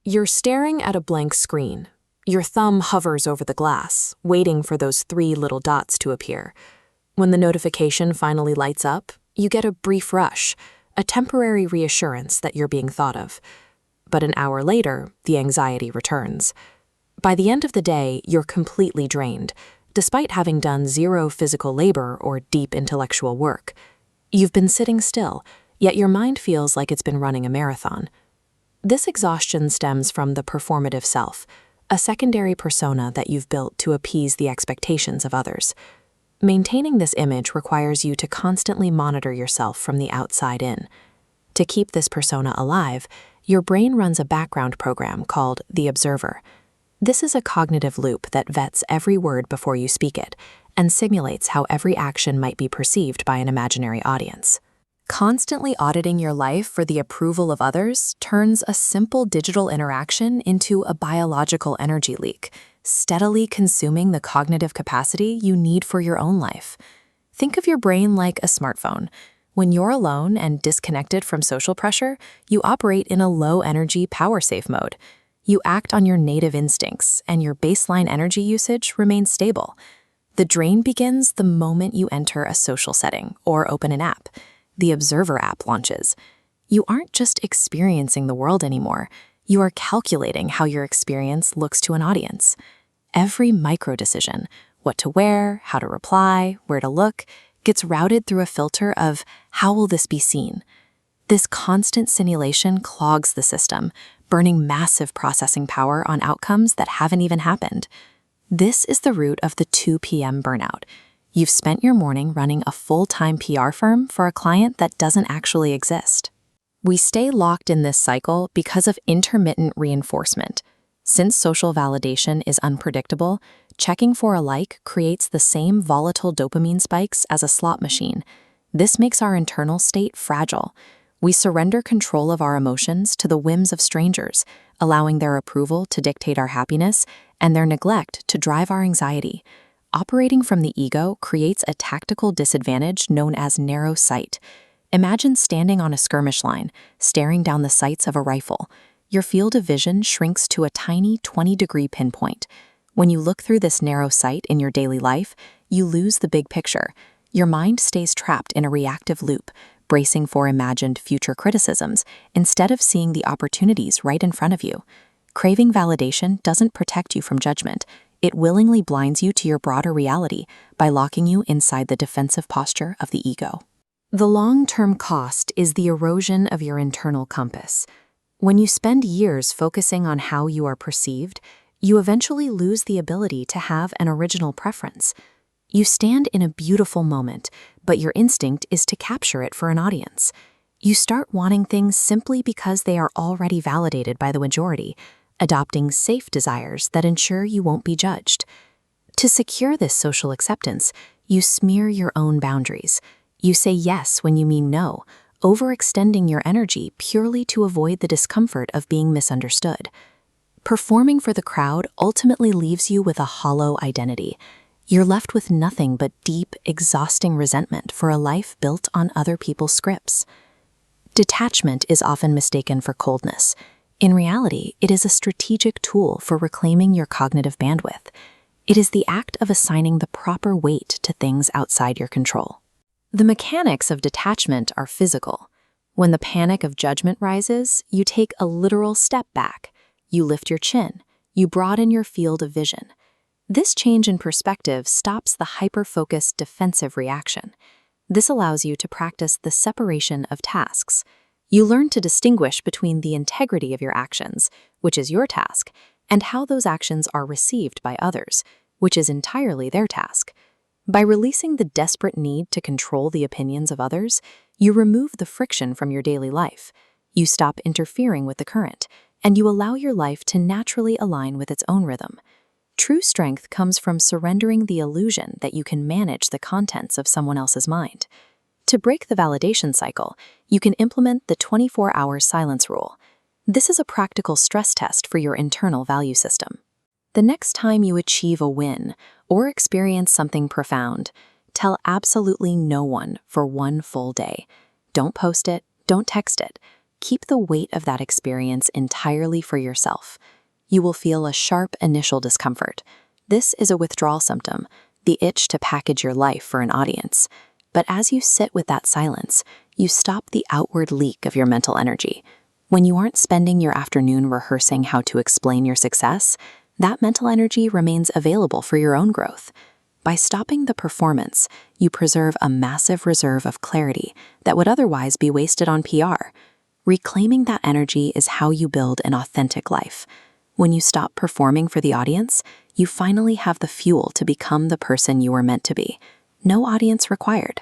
You're staring at a blank screen. Your thumb hovers over the glass, waiting for those three little dots to appear. When the notification finally lights up, you get a brief rush, a temporary reassurance that you're being thought of. But an hour later, the anxiety returns. By the end of the day, you're completely drained, despite having done zero physical labor or deep intellectual work. You've been sitting still, yet your mind feels like it's been running a marathon. This exhaustion stems from the performative self, a secondary persona that you've built to appease the expectations of others. Maintaining this image requires you to constantly monitor yourself from the outside in. To keep this persona alive, your brain runs a background program called the observer. This is a cognitive loop that vets every word before you speak it and simulates how every action might be perceived by an imaginary audience. Constantly auditing your life for the approval of others turns a simple digital interaction into a biological energy leak, steadily consuming the cognitive capacity you need for your own life. Think of your brain like a smartphone. When you're alone and disconnected from social pressure, you operate in a low-energy power-save mode. You act on your native instincts, and your baseline energy usage remains stable. The drain begins the moment you enter a social setting or open an app. The Observer app launches. You aren't just experiencing the world anymore. You are calculating how your experience looks to an audience. Every micro-decision, what to wear, how to reply, where to look, gets routed through a filter of how will this be seen? This constant simulation clogs the system, burning massive processing power on outcomes that haven't even happened. This is the root of the 2 p.m. burnout. You've spent your morning running a full-time PR firm for a client that doesn't actually exist. We stay locked in this cycle because of intermittent reinforcement. Since social validation is unpredictable, checking for a like creates the same volatile dopamine spikes as a slot machine. This makes our internal state fragile. We surrender control of our emotions to the whims of strangers, allowing their approval to dictate our happiness and their neglect to drive our anxiety. Operating from the ego creates a tactical disadvantage known as narrow sight. Imagine standing on a skirmish line, staring down the sights of a rifle. Your field of vision shrinks to a tiny 20-degree pinpoint. When you look through this narrow sight in your daily life, you lose the big picture. Your mind stays trapped in a reactive loop, bracing for imagined future criticisms instead of seeing the opportunities right in front of you. Craving validation doesn't protect you from judgment. It willingly blinds you to your broader reality by locking you inside the defensive posture of the ego. The long-term cost is the erosion of your internal compass. When you spend years focusing on how you are perceived, you eventually lose the ability to have an original preference. You stand in a beautiful moment, but your instinct is to capture it for an audience. You start wanting things simply because they are already validated by the majority, adopting safe desires that ensure you won't be judged. To secure this social acceptance, you smear your own boundaries. You say yes when you mean no, overextending your energy purely to avoid the discomfort of being misunderstood. Performing for the crowd ultimately leaves you with a hollow identity. You're left with nothing but deep, exhausting resentment for a life built on other people's scripts. Detachment is often mistaken for coldness. In reality, it is a strategic tool for reclaiming your cognitive bandwidth. It is the act of assigning the proper weight to things outside your control. The mechanics of detachment are physical. When the panic of judgment rises, you take a literal step back. You lift your chin. You broaden your field of vision. This change in perspective stops the hyper-focused defensive reaction. This allows you to practice the separation of tasks. You learn to distinguish between the integrity of your actions, which is your task, and how those actions are received by others, which is entirely their task. By releasing the desperate need to control the opinions of others, you remove the friction from your daily life. You stop interfering with the current, and you allow your life to naturally align with its own rhythm. True strength comes from surrendering the illusion that you can manage the contents of someone else's mind. To break the validation cycle, you can implement the 24-hour silence rule. This is a practical stress test for your internal value system. The next time you achieve a win or experience something profound, tell absolutely no one for one full day. Don't post it, don't text it. keep the weight of that experience entirely for yourself. You will feel a sharp initial discomfort. This is a withdrawal symptom, the itch to package your life for an audience. But as you sit with that silence, you stop the outward leak of your mental energy. When you aren't spending your afternoon rehearsing how to explain your success, that mental energy remains available for your own growth. By stopping the performance, you preserve a massive reserve of clarity that would otherwise be wasted on PR. Reclaiming that energy is how you build an authentic life. When you stop performing for the audience, you finally have the fuel to become the person you were meant to be. No audience required.